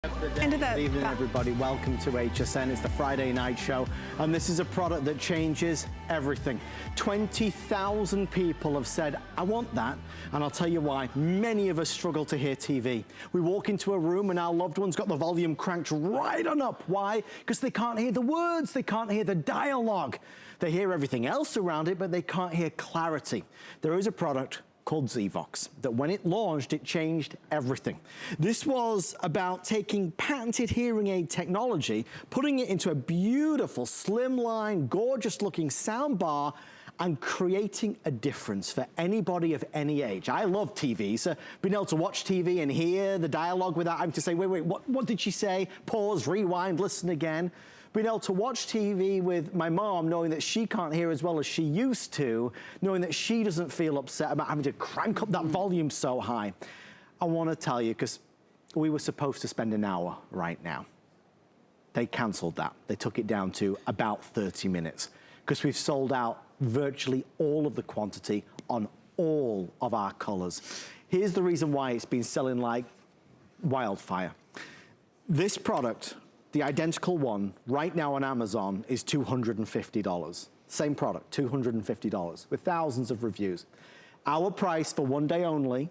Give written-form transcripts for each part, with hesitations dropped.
Good evening, everybody. Welcome to HSN. It's the Friday night show, and this is a product that changes everything. 20,000 people have said, I want that, and I'll tell you why. Many of us struggle to hear TV. We walk into a room and our loved one's got the volume cranked right on up. Why? Because they can't hear the words, they can't hear the dialogue. They hear everything else around it, but they can't hear clarity. There is a product called ZVOX, that when it launched, it changed everything. This was about taking patented hearing aid technology, putting it into a beautiful, slimline, gorgeous looking sound bar, and creating a difference for anybody of any age. I love TV, so being able to watch TV and hear the dialogue without having to say, wait, what did she say? Pause, rewind, listen again. Being able to watch TV with my mom, knowing that she can't hear as well as she used to, knowing that she doesn't feel upset about having to crank up that volume so high. I want to tell you, because we were supposed to spend an hour right now. They canceled that. They took it down to about 30 minutes because we've sold out virtually all of the quantity on all of our colors. Here's the reason why it's been selling like wildfire. This product, the identical one, right now on Amazon is $250. Same product, $250, with thousands of reviews. Our price for one day only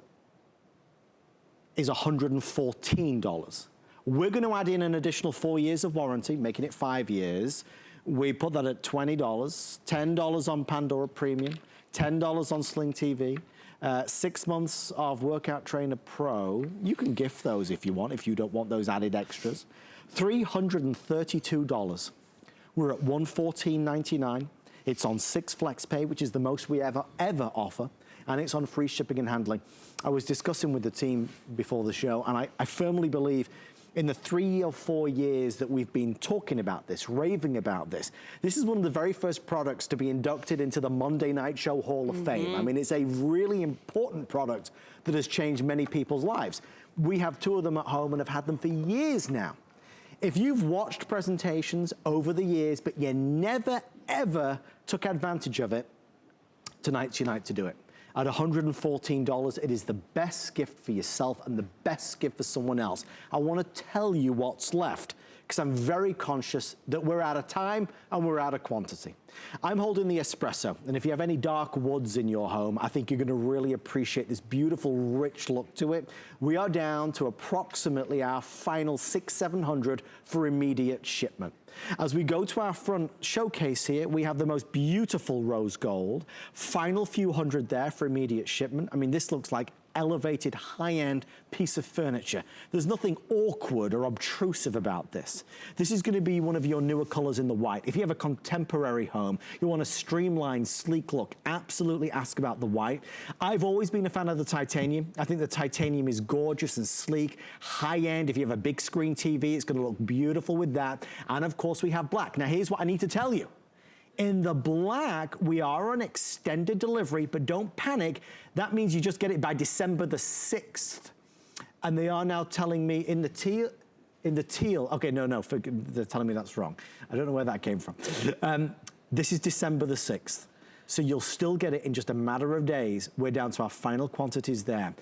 is $114. We're gonna add in an additional 4 years of warranty, making it 5 years. We put that at $20, $10 on Pandora Premium, $10 on Sling TV, 6 months of Workout Trainer Pro. You can gift those if you want, if you don't want those added extras. $332. We're at $114.99. It's on 6 FlexPay, which is the most we ever offer, and it's on free shipping and handling. I was discussing with the team before the show, and I firmly believe in the 3 or 4 years that we've been talking about this, raving about this, this is one of the very first products to be inducted into the Monday Night Show Hall of Fame. I mean, it's a really important product that has changed many people's lives. We have 2 of them at home and have had them for years now. If you've watched presentations over the years, but you never, ever took advantage of it, tonight's your night to do it. At $114, it is the best gift for yourself and the best gift for someone else. I want to tell you what's left, because I'm very conscious that we're out of time and we're out of quantity. I'm holding the espresso, and if you have any dark woods in your home, I think you're gonna really appreciate this beautiful, rich look to it. We are down to approximately our final 600-700 for immediate shipment. As we go to our front showcase here, we have the most beautiful rose gold. Final few hundred there for immediate shipment. I mean, this looks like elevated, high-end piece of furniture. There's nothing awkward or obtrusive about this. This is gonna be one of your newer colors in the white. If you have a contemporary home, you want a streamlined, sleek look, absolutely ask about the white. I've always been a fan of the titanium. I think the titanium is gorgeous and sleek, high-end. If you have a big screen TV, it's gonna look beautiful with that. And of course, we have black. Now, here's what I need to tell you. In the black, we are on extended delivery, but don't panic. That means you just get it by December the 6th. And they are now telling me in the teal, okay, no, they're telling me that's wrong. I don't know where that came from. This is December the 6th. So you'll still get it in just a matter of days. We're down to our final quantities there.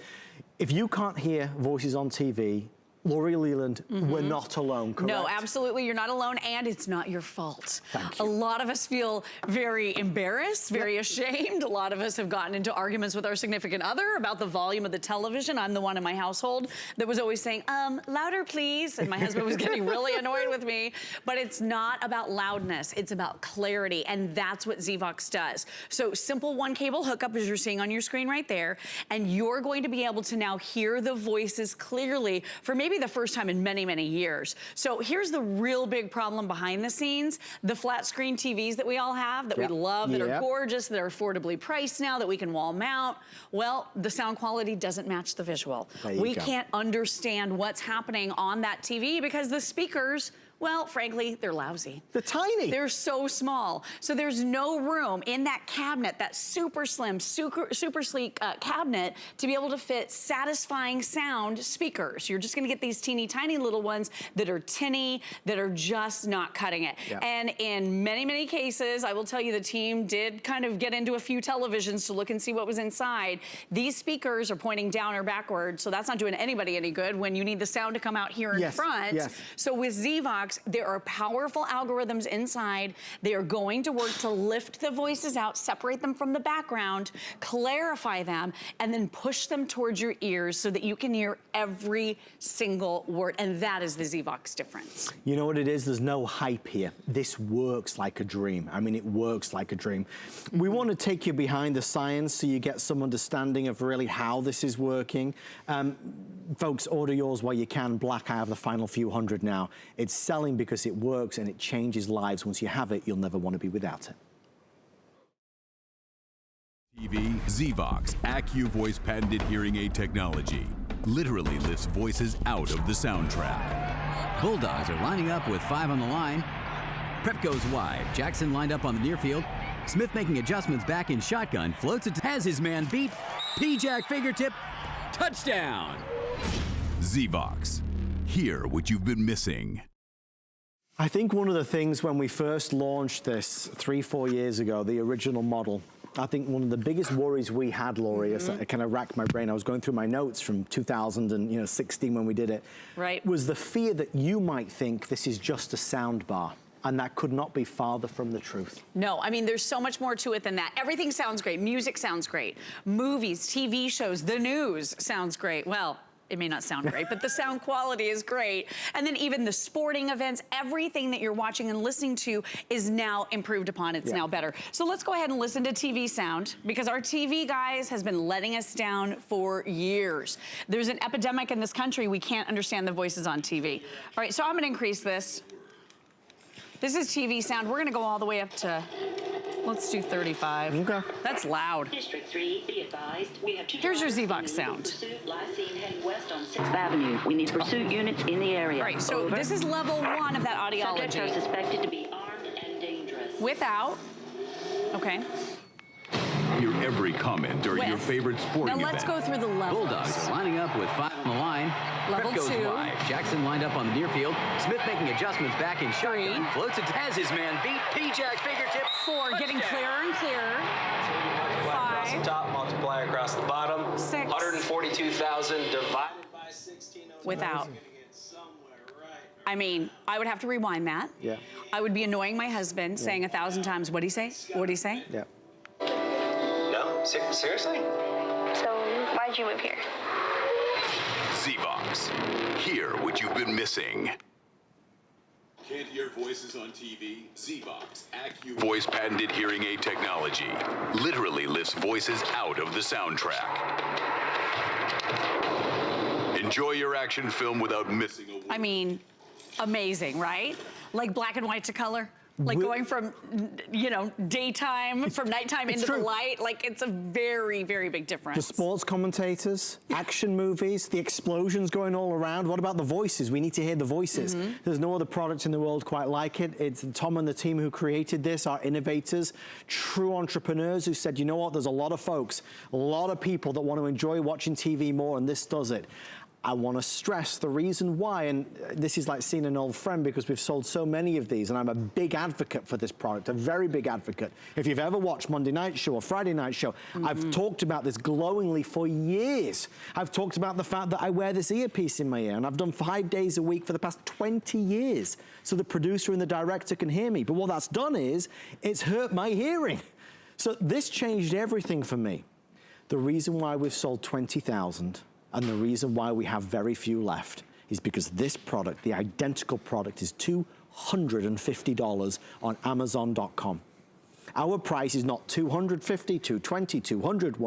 If you can't hear voices on TV, Lori Leland, we're not alone, correct? No, absolutely, you're not alone, and it's not your fault. Thank you. A lot of us feel very embarrassed, very ashamed. A lot of us have gotten into arguments with our significant other about the volume of the television. I'm the one in my household that was always saying, louder please, and my husband was getting really annoyed with me. But it's not about loudness, it's about clarity, and that's what ZVOX does. So simple one cable hookup, as you're seeing on your screen right there, and you're going to be able to now hear the voices clearly for maybe the first time in many, many years. So here's the real big problem behind the scenes. The flat screen TVs that we all have, that we love, that are gorgeous, that are affordably priced now, that we can wall mount. Well, the sound quality doesn't match the visual. We can't understand what's happening on that TV because the speakers Well, frankly, they're lousy. They're tiny. They're so small. So there's no room in that cabinet, that super slim, super sleek cabinet, to be able to fit satisfying sound speakers. You're just gonna get these teeny tiny little ones that are tinny, that are just not cutting it. Yeah. And in many, many cases, I will tell you, the team did kind of get into a few televisions to look and see what was inside. These speakers are pointing down or backward, so that's not doing anybody any good when you need the sound to come out here in front. Yes. So with ZVOX, there are powerful algorithms inside. They are going to work to lift the voices out, separate them from the background, clarify them, and then push them towards your ears so that you can hear every single word. And that is the ZVOX difference. You know what it is? There's no hype here. This works like a dream. I mean, it works like a dream. We want to take you behind the science so you get some understanding of really how this is working. Folks, order yours while you can. Black, I have the final few hundred now. It's selling because it works and it changes lives. Once you have it, you'll never want to be without it. TV, ZVOX AccuVoice patented hearing aid technology literally lifts voices out of the soundtrack. Bulldogs are lining up with 5 on the line. Prep goes wide. Jackson lined up on the near field. Smith making adjustments back in shotgun. Floats it, has his man beat. P-Jack fingertip. Touchdown. ZVOX. Hear what you've been missing. I think one of the things when we first launched this 3-4 years ago, the original model, I think one of the biggest worries we had, Laurie, as I kind of racked my brain, I was going through my notes from 2016 when we did it, was the fear that you might think this is just a sound bar. And that could not be farther from the truth. No, I mean, there's so much more to it than that. Everything sounds great. Music sounds great. Movies, TV shows, the news sounds great. Well, it may not sound great, but the sound quality is great. And then even the sporting events, everything that you're watching and listening to is now improved upon. It's now better. So let's go ahead and listen to TV sound, because our TV guys has been letting us down for years. There's an epidemic in this country. We can't understand the voices on TV. All right, so I'm gonna increase this. This is TV sound. We're gonna go all the way up to, let's do 35. Okay. That's loud. District 3, be advised, we have 2 Here's your ZVOX sound. Pursuit, last seen heading west on 6th Avenue. We need pursuit units in the area. All right, so Over. this is level 1 of that Subjects are audiology. suspected to be armed and dangerous. Without, okay. Hear every comment during your With. favorite sporting Now let's event. go through the levels. Bulldogs are lining up with 5 on the line. Level Prep goes 2. wide. Jackson lined up on the near field. Smith making adjustments back in shotgun. 3. Floats it, has his man beat. P-Jack fingertip. 4, getting clearer and clearer. Across the 5, top, multiply across the bottom. 6. 142,000 divided by 16. Without. I mean, I would have to rewind that. Yeah. I would be annoying my husband, saying 1,000 times, what'd he say? What'd he say? Yeah. No? Seriously? So why'd you move here? ZVOX. Hear what you've been missing. Can't hear voices on TV? ZVOX Voice patented hearing aid technology literally lifts voices out of the soundtrack. Enjoy your action film without missing a word. I mean, amazing, right? Like black and white to color. Like going from, you know, daytime, from nighttime into the light. Like, it's a very, very big difference. The sports commentators, action movies, the explosions going all around. What about the voices? We need to hear the voices. There's no other product in the world quite like it. It's Tom and the team who created this, our innovators, true entrepreneurs who said, you know what, there's a lot of folks, a lot of people that want to enjoy watching TV more, and this does it. I want to stress the reason why, and this is like seeing an old friend because we've sold so many of these, and I'm a big advocate for this product, a very big advocate. If you've ever watched Monday Night Show or Friday Night Show, I've talked about this glowingly for years. I've talked about the fact that I wear this earpiece in my ear, and I've done 5 days a week for the past 20 years, so the producer and the director can hear me. But what that's done is, it's hurt my hearing. So this changed everything for me. The reason why we've sold 20,000 and the reason why we have very few left is because this product, the identical product, is $250 on Amazon.com. Our price is not $250, $220, $200, $190, $180,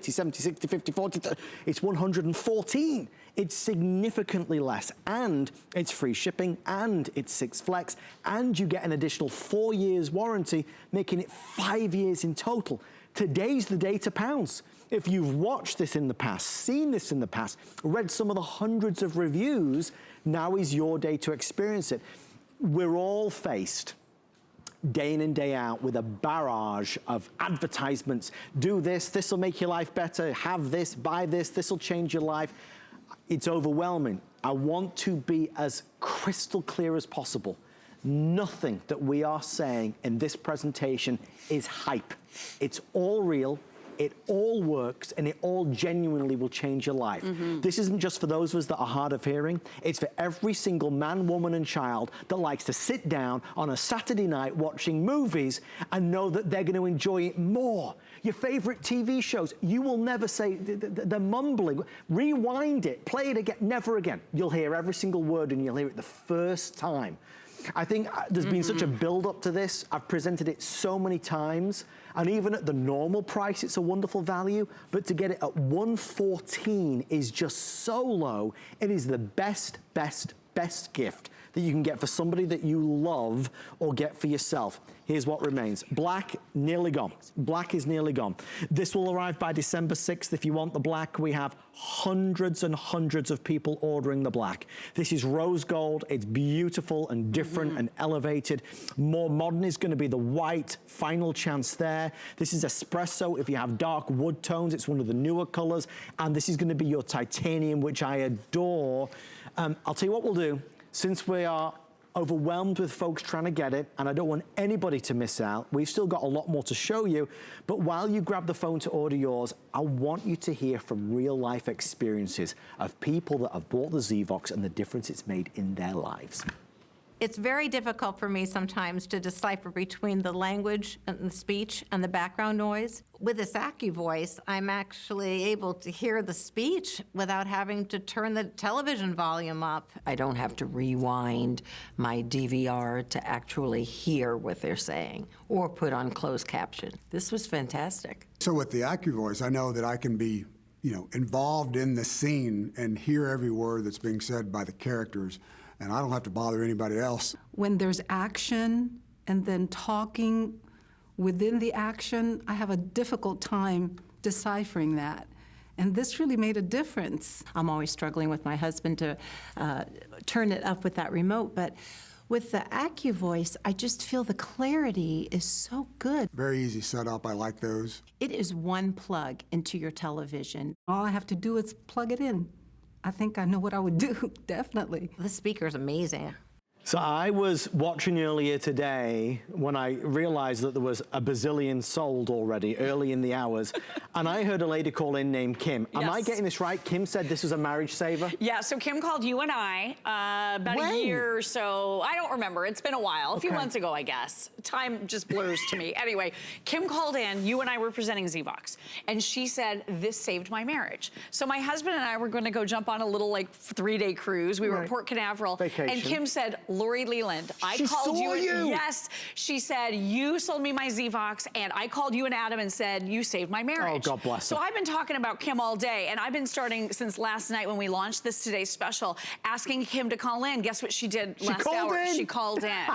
$70, $60, $50, $40, it's $114. It's significantly less, and it's free shipping, and it's 6 Flex, and you get an additional 4 years warranty, making it 5 years in total. Today's the day to pounce. If you've watched this in the past, seen this in the past, read some of the hundreds of reviews, now is your day to experience it. We're all faced day in and day out with a barrage of advertisements. Do this, this will make your life better, have this, buy this will change your life. It's overwhelming. I want to be as crystal clear as possible. Nothing that we are saying in this presentation is hype. It's all real. It all works, and it all genuinely will change your life. This isn't just for those of us that are hard of hearing. It's for every single man, woman, and child that likes to sit down on a Saturday night watching movies and know that they're going to enjoy it more. Your favorite TV shows, you will never say, they're mumbling. Rewind it, play it again, never again. You'll hear every single word, and you'll hear it the first time. I think there's been such a build-up to this. I've presented it so many times, and even at the normal price, it's a wonderful value, but to get it at $114 is just so low. It is the best gift that you can get for somebody that you love or get for yourself. Here's what remains. Black, nearly gone. Black is nearly gone. This will arrive by December 6th. If you want the black, we have hundreds and hundreds of people ordering the black. This is rose gold. It's beautiful and different and elevated. More modern is going to be the white, final chance there. This is espresso. If you have dark wood tones, it's one of the newer colors. And this is going to be your titanium, which I adore. I'll tell you what we'll do. Since we are overwhelmed with folks trying to get it, and I don't want anybody to miss out, we've still got a lot more to show you, but while you grab the phone to order yours, I want you to hear from real life experiences of people that have bought the ZVOX and the difference it's made in their lives. It's very difficult for me sometimes to decipher between the language and the speech and the background noise. With this AccuVoice, I'm actually able to hear the speech without having to turn the television volume up. I don't have to rewind my DVR to actually hear what they're saying or put on closed caption. This was fantastic. So with the AccuVoice, I know that I can be, involved in the scene and hear every word that's being said by the characters, and I don't have to bother anybody else. When there's action and then talking within the action, I have a difficult time deciphering that. And this really made a difference. I'm always struggling with my husband to turn it up with that remote, but with the AccuVoice, I just feel the clarity is so good. Very easy setup, I like those. It is one plug into your television. All I have to do is plug it in. I think I know what I would do, definitely. The speaker's amazing. So I was watching earlier today when I realized that there was a bazillion sold already early in the hours, and I heard a lady call in named Kim. Am I getting this right? Kim said this was a marriage saver? Yeah, so Kim called you and I about a year or so. I don't remember. It's been a while. A few months ago, I guess. Time just blurs to me. Anyway, Kim called in. You and I were presenting ZVOX, and she said, this saved my marriage. So my husband and I were going to go jump on a little, 3-day cruise. We were at Port Canaveral. Vacation. And Kim said, Lori Leland, I called you. Yes, she said, you sold me my ZVOX, and I called you and Adam and said, you saved my marriage. Oh, God bless her. So I've been talking about Kim all day, and I've been starting since last night when we launched this today's special, asking Kim to call in. Guess what she did last hour? She called in.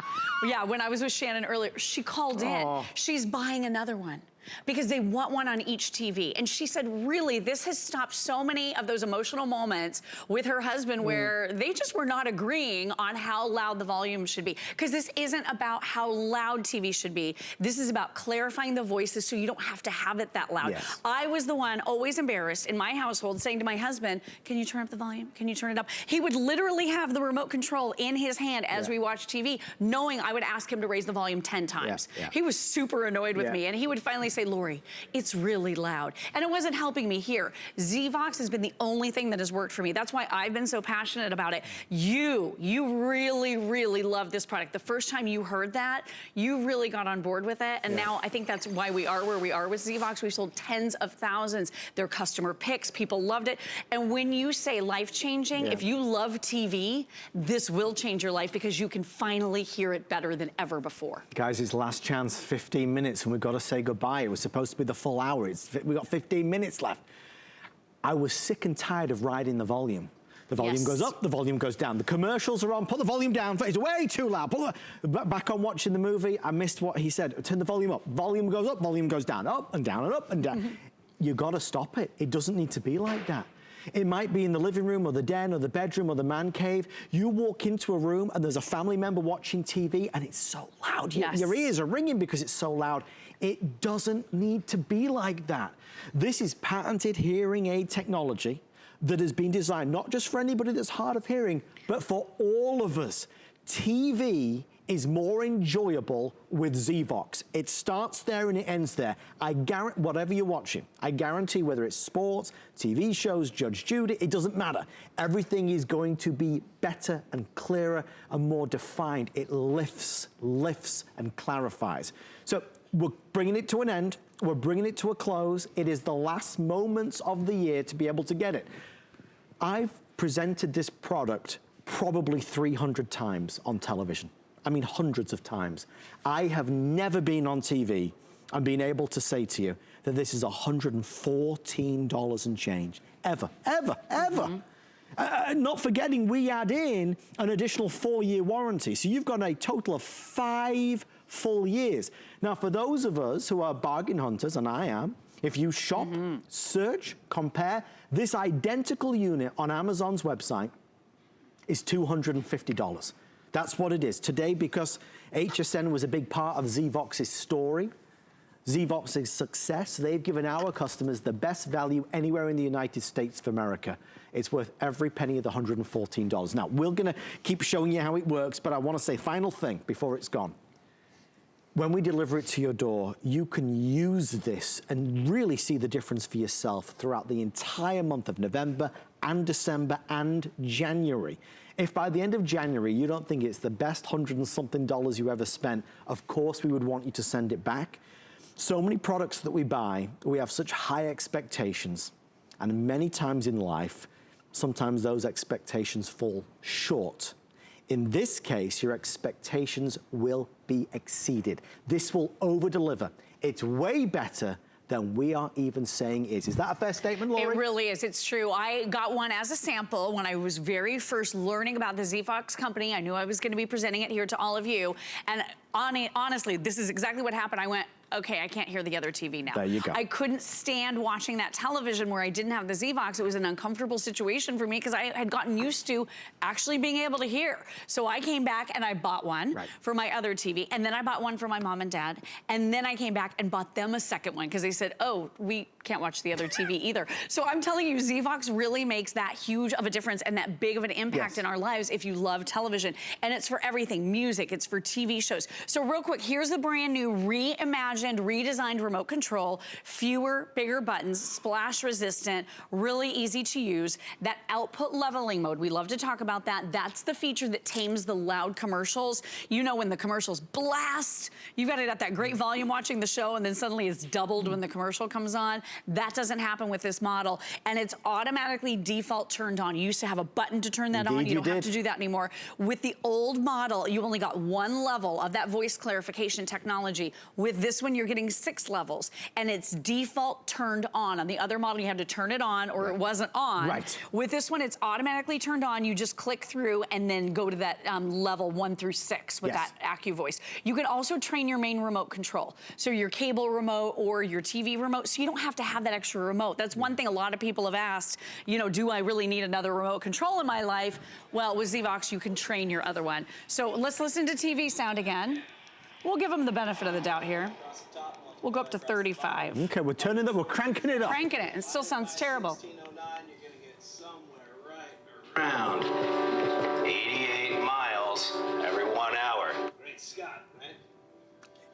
Yeah, when I was with Shannon earlier, she called in. She's buying another one, because they want one on each TV. And she said, really, this has stopped so many of those emotional moments with her husband where they just were not agreeing on how loud the volume should be. Because this isn't about how loud TV should be. This is about clarifying the voices so you don't have to have it that loud. Yes. I was the one always embarrassed in my household saying to my husband, can you turn up the volume? Can you turn it up? He would literally have the remote control in his hand as we watched TV, knowing I would ask him to raise the volume 10 times. He was super annoyed with me, and he would finally say, Lori, it's really loud. And it wasn't helping me here. ZVOX has been the only thing that has worked for me. That's why I've been so passionate about it. You really, really love this product. The first time you heard that, you really got on board with it. And now I think that's why we are where we are with ZVOX. We've sold tens of thousands. They're customer picks. People loved it. And when you say life-changing, if you love TV, this will change your life because you can finally hear it better than ever before. Guys, it's last chance, 15 minutes, and we've got to say goodbye. It was supposed to be the full hour. We've got 15 minutes left. I was sick and tired of riding the volume. The volume goes up, the volume goes down. The commercials are on, put the volume down, it's way too loud. Back on watching the movie, I missed what he said. Turn the volume up. Volume goes up, volume goes down. Up and down and up and down. you gotta stop it. It doesn't need to be like that. It might be in the living room or the den or the bedroom or the man cave. You walk into a room and there's a family member watching TV and it's so loud. Yes. Your ears are ringing because it's so loud. It doesn't need to be like that. This is patented hearing aid technology that has been designed not just for anybody that's hard of hearing, but for all of us. TV is more enjoyable with ZVOX. It starts there and it ends there. I guarantee, whatever you're watching, I guarantee whether it's sports, TV shows, Judge Judy, it doesn't matter. Everything is going to be better and clearer and more defined. It lifts and clarifies. So we're bringing it to an end. We're bringing it to a close. It is the last moments of the year to be able to get it. I've presented this product probably 300 times on television. I mean, hundreds of times. I have never been on TV and been able to say to you that this is $114 and change. Ever. Not forgetting we add in an additional 4-year warranty. So you've got a total of 5 full years. Now, for those of us who are bargain hunters, and I am, if you shop, search, compare, this identical unit on Amazon's website is $250. That's what it is. Today, because HSN was a big part of ZVOX's story, ZVOX's success, they've given our customers the best value anywhere in the United States of America. It's worth every penny of the $114. Now, we're gonna keep showing you how it works, but I wanna say final thing before it's gone. When we deliver it to your door, you can use this and really see the difference for yourself throughout the entire month of November and December and January. If by the end of January you don't think it's the best $100 and something you ever spent, of course we would want you to send it back. So many products that we buy, we have such high expectations, and many times in life, sometimes those expectations fall short. In this case, your expectations will be exceeded. This will over-deliver. It's way better than we are even saying is. Is that a fair statement, Lori? It really is. It's true. I got one as a sample when I was very first learning about the ZVOX company. I knew I was going to be presenting it here to all of you. And honestly, this is exactly what happened. I went, okay, I can't hear the other TV now. There you go. I couldn't stand watching that television where I didn't have the ZVOX. It was an uncomfortable situation for me because I had gotten used to actually being able to hear. So I came back and I bought one for my other TV, and then I bought one for my mom and dad, and then I came back and bought them a second one because they said, oh, we can't watch the other TV either. So I'm telling you, ZVOX really makes that huge of a difference and that big of an impact in our lives if you love television. And it's for everything, music, it's for TV shows. So real quick, here's the brand new reimagined, redesigned remote control, fewer, bigger buttons, splash resistant, really easy to use. That output leveling mode, we love to talk about that. That's the feature that tames the loud commercials. You know, when the commercials blast, you've got it at that great volume watching the show and then suddenly it's doubled when the commercial comes on. That doesn't happen with this model, and it's automatically default turned on. You used to have a button to turn that on. You don't have to do that anymore. With the old model, you only got 1 level of that voice clarification technology. With this one, you're getting 6 levels, and it's default turned on. On the other model, you had to turn it on or it wasn't on. With this one, it's automatically turned on. You just click through and then go to that level 1 through 6 with that AccuVoice. You can also train your main remote control. So your cable remote or your TV remote, so you don't have to have that extra remote. That's one thing a lot of people have asked, you know, do I really need another remote control in my life? Well, with ZVOX, you can train your other one. So let's listen to TV sound again. We'll give them the benefit of the doubt here. We'll go up to 35. Okay, we're turning it, we're cranking it up. Cranking it, it still sounds terrible. Around 88 miles every 1 hour. Great Scott, right?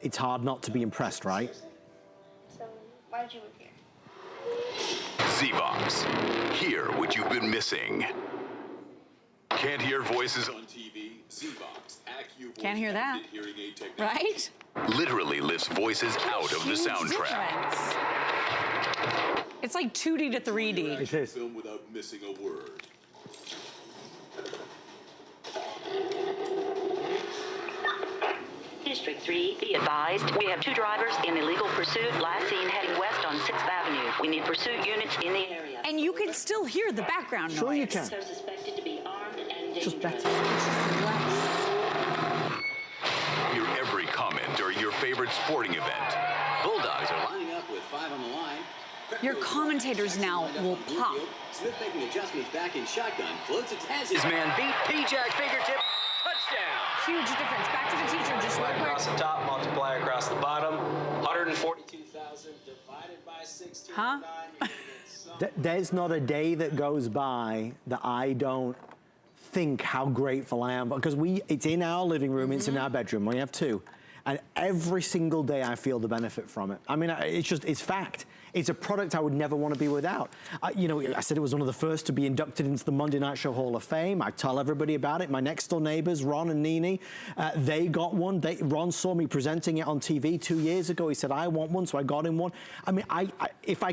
It's hard not to be impressed, right? So why did you move here? ZVOX. Hear what you've been missing. Can't hear voices on TV? ZVOX AccuVoice Can't hear that. hearing aid technology. Right? literally lifts voices out of the soundtrack. It's like 2D to 3D. It is. Film without missing a word. District 3, be advised, we have 2 drivers in illegal pursuit, last seen heading west on 6th Avenue. We need pursuit units in the area. And you can still hear the background noise. Sure you can. They're suspected to be armed and dangerous. Just better. Hear every comment during your favorite sporting event. Bulldogs are lining up with 5 on the line. Your commentators now will pop. Smith making adjustments back in shotgun, floats it as his man beat. P-Jack fingertip, touchdown. Huge difference. Back to the teacher, just real quick. Across the top, multiply across the bottom. 142,000 divided by 16. Huh? There's not a day that goes by that I don't think how grateful I am, because it's in our living room, it's in our bedroom, we have two. And every single day I feel the benefit from it. I mean, it's fact. It's a product I would never want to be without. You know, I said it was one of the first to be inducted into the Monday Night Show Hall of Fame. I tell everybody about it. My next door neighbors, Ron and Nene, they got one. Ron saw me presenting it on TV 2 years ago. He said, I want one, so I got him one. I mean, if I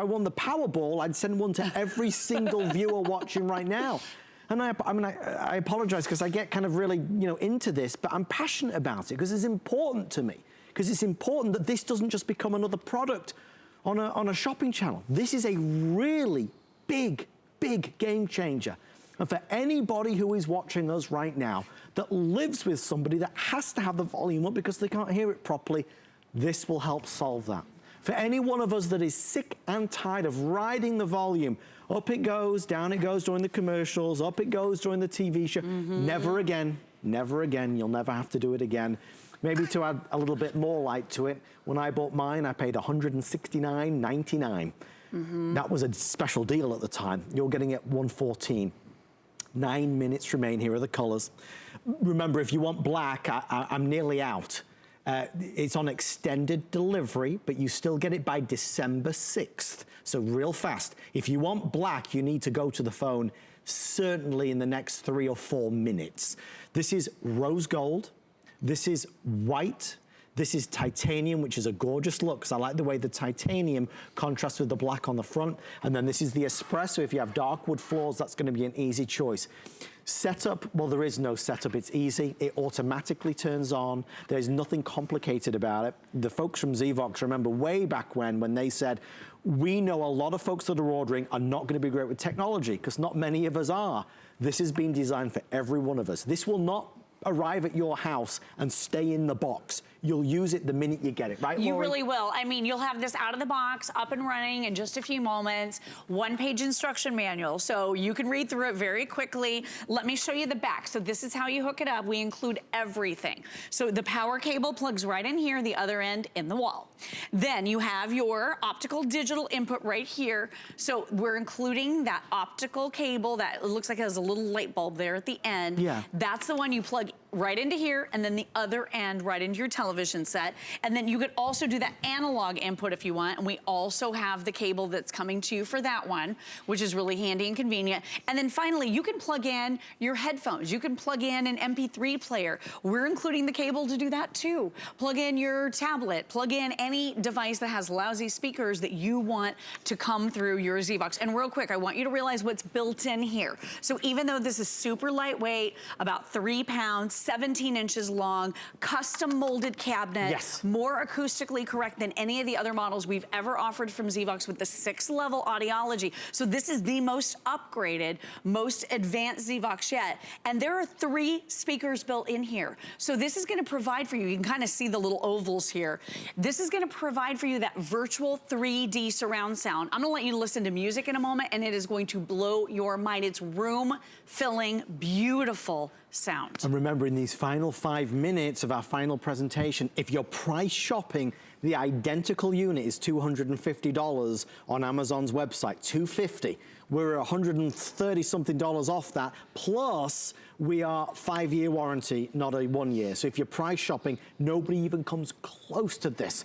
won the Powerball, I'd send one to every single viewer watching right now. And I apologize because I get kind of really, you know, into this, but I'm passionate about it because it's important to me. Because it's important that this doesn't just become another product on a shopping channel. This is a really big, big game changer. And for anybody who is watching us right now that lives with somebody that has to have the volume up because they can't hear it properly, this will help solve that. For any one of us that is sick and tired of riding the volume, up it goes, down it goes during the commercials, up it goes during the TV show, never again, never again, you'll never have to do it again. Maybe to add a little bit more light to it, when I bought mine, I paid $169.99. That was a special deal at the time. You're getting it $114. 9 minutes remain. Here are the colors. Remember, if you want black, I'm nearly out. It's on extended delivery, but you still get it by December 6th. So real fast. If you want black, you need to go to the phone certainly in the next 3 or 4 minutes. This is rose gold. This is white. This is titanium, which is a gorgeous look, because I like the way the titanium contrasts with the black on the front. And then this is the espresso. If you have dark wood floors, that's going to be an easy choice. Setup, well, there is no setup. It's easy. It automatically turns on. There's nothing complicated about it. The folks from ZVOX remember way back when they said, we know a lot of folks that are ordering are not going to be great with technology, because not many of us are. This has been designed for every one of us. This will not arrive at your house and stay in the box. You'll use it the minute you get it, right, Lauren? You really will. I mean, you'll have this out of the box, up and running in just a few moments. 1-page instruction manual, so you can read through it very quickly. Let me show you the back. So this is how you hook it up. We include everything. So the power cable plugs right in here, the other end in the wall. Then you have your optical digital input right here. So we're including that optical cable that looks like it has a little light bulb there at the end. Yeah. That's the one you plug right into here, and then the other end right into your television set. And then you could also do that analog input if you want, and we also have the cable that's coming to you for that one, which is really handy and convenient. And then finally, you can plug in your headphones. You can plug in an MP3 player. We're including the cable to do that too. Plug in your tablet, plug in any device that has lousy speakers that you want to come through your ZVOX. And real quick, I want you to realize what's built in here. So even though this is super lightweight, about 3 pounds, 17 inches long, custom molded cabinet, yes, more acoustically correct than any of the other models we've ever offered from ZVOX with the 6-level audiology. So this is the most upgraded, most advanced ZVOX yet. And there are 3 speakers built in here. So this is gonna provide for you, you can kind of see the little ovals here. This is gonna provide for you that virtual 3D surround sound. I'm gonna let you listen to music in a moment, and it is going to blow your mind. It's room-filling, beautiful sound. And remember, in these final 5 minutes of our final presentation, if you're price shopping, the identical unit is $250 on Amazon's website, $250. We're $130 something off that, plus we are 5-year warranty, not a 1 year. So if you're price shopping, nobody even comes close to this.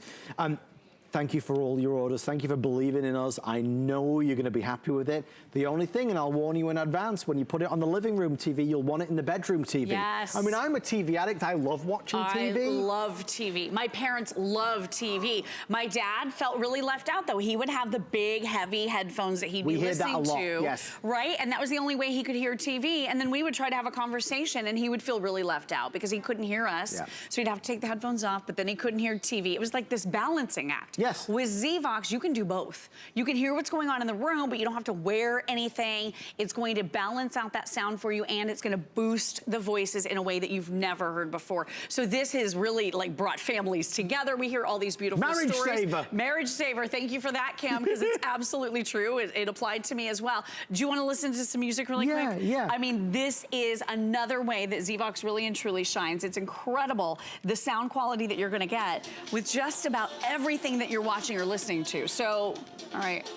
Thank you for all your orders. Thank you for believing in us. I know you're going to be happy with it. The only thing, and I'll warn you in advance, when you put it on the living room TV, you'll want it in the bedroom TV. Yes. I mean, I'm a TV addict. I love watching TV. I love TV. My parents love TV. My dad felt really left out, though. He would have the big, heavy headphones that he'd be listening to. Yes. Right? And that was the only way he could hear TV. And then we would try to have a conversation, and he would feel really left out because he couldn't hear us. Yeah. So he'd have to take the headphones off, but then he couldn't hear TV. It was like this balancing act. Yes. With ZVOX, you can do both. You can hear what's going on in the room, but you don't have to wear anything. It's going to balance out that sound for you, and it's going to boost the voices in a way that you've never heard before. So this has really like brought families together. We hear all these beautiful Marriage stories. saver. Marriage saver. Thank you for that, Cam, because it's absolutely true. It applied to me as well. Do you want to listen to some music really quick? Yeah. I mean, this is another way that ZVOX really and truly shines. It's incredible, the sound quality that you're going to get with just about everything that you're watching or listening to. So, all right,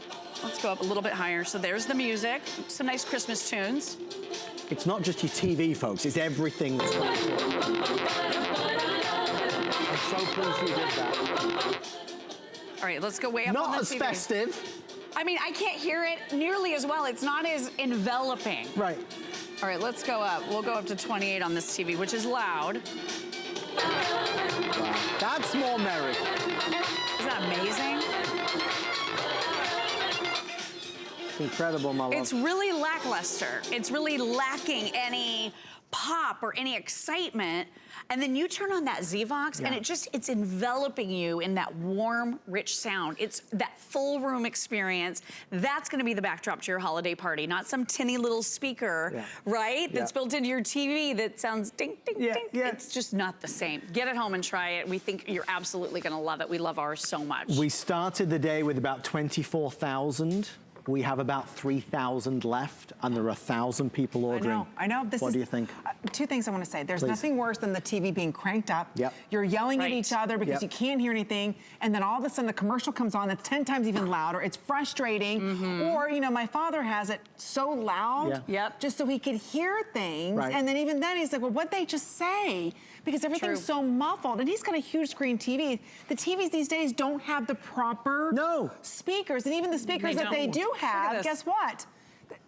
let's go up a little bit higher. So there's the music, some nice Christmas tunes. It's not just your TV, folks. It's everything that's going on. I'm so pleased we did that. All right, let's go way up on the Not as TV. festive. I mean, I can't hear it nearly as well. It's not as enveloping. Right. All right, let's go up. We'll go up to 28 on this TV, which is loud. Wow. That's more merry. Isn't that amazing? It's incredible, my love. It's really lackluster. It's really lacking any pop or any excitement. And then you turn on that ZVOX and it's enveloping you in that warm, rich sound. It's that full room experience. That's gonna be the backdrop to your holiday party, not some tinny little speaker, right? That's built into your TV that sounds ding, ding, ding. It's just not the same. Get it home and try it. We think you're absolutely gonna love it. We love ours so much. We started the day with about 24,000. We have about 3,000 left, and there are 1,000 people ordering. I know. What do you think? Two things I want to say. There's Please. nothing worse than the TV being cranked up. Yep. You're yelling at each other because you can't hear anything, and then all of a sudden the commercial comes on that's 10 times even louder. It's frustrating. Or, you know, my father has it so loud just so he could hear things. And then even then he's like, well, what'd they just say? Because everything's so muffled. And he's got a huge screen TV. The TVs these days don't have the proper speakers. And even the speakers that they do have, guess what?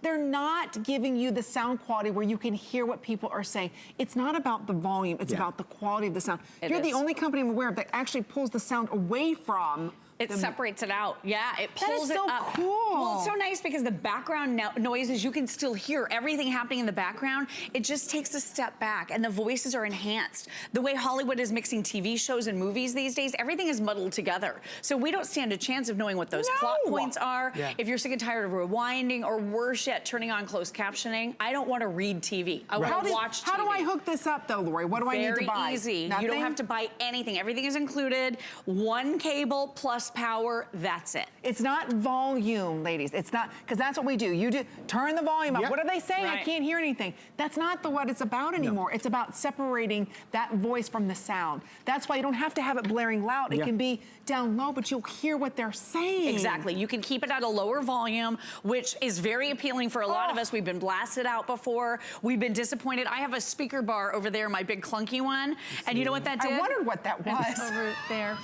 They're not giving you the sound quality where you can hear what people are saying. It's not about the volume, it's about the quality of the sound. You're the only company I'm aware of that actually pulls the sound away from It separates it out. Yeah, it That pulls is so it up. cool. Well, it's so nice because the background noises, you can still hear everything happening in the background. It just takes a step back and the voices are enhanced. The way Hollywood is mixing TV shows and movies these days, everything is muddled together. So we don't stand a chance of knowing what those plot points are. If you're sick and tired of rewinding, or worse yet, turning on closed captioning, I don't want to read TV. I want to watch TV. How do I hook this up though, Lori? What do I need to buy? Very easy. Nothing? You don't have to buy anything. Everything is included. One cable plus power, that's it. It's not volume, ladies. It's not, because that's what we do. You do turn the volume up. What are they saying? I can't hear anything. That's not what it's about anymore. It's about separating that voice from the sound. That's why you don't have to have it blaring loud. It can be down low, but you'll hear what they're saying. Exactly. You can keep it at a lower volume, which is very appealing for a lot of us. We've been blasted out before. We've been disappointed. I have a speaker bar over there, my big clunky one. And you know what that did? I wondered what that was. Over there.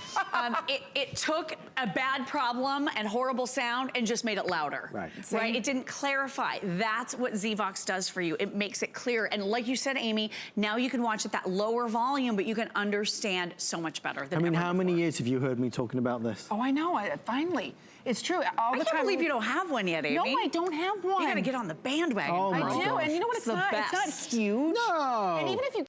It took a bad problem and horrible sound and just made it louder. Right? It didn't clarify. That's what ZVOX does for you. It makes it clear. And like you said, Amy, now you can watch at that lower volume, but you can understand so much better than I mean, how many years have you heard me talking about this? Oh, I know. Finally. It's true. All the time. I can't believe you don't have one yet, Amy. No, I don't have one. You gotta get on the bandwagon. I do. And you know what? It's not huge. No. And even if you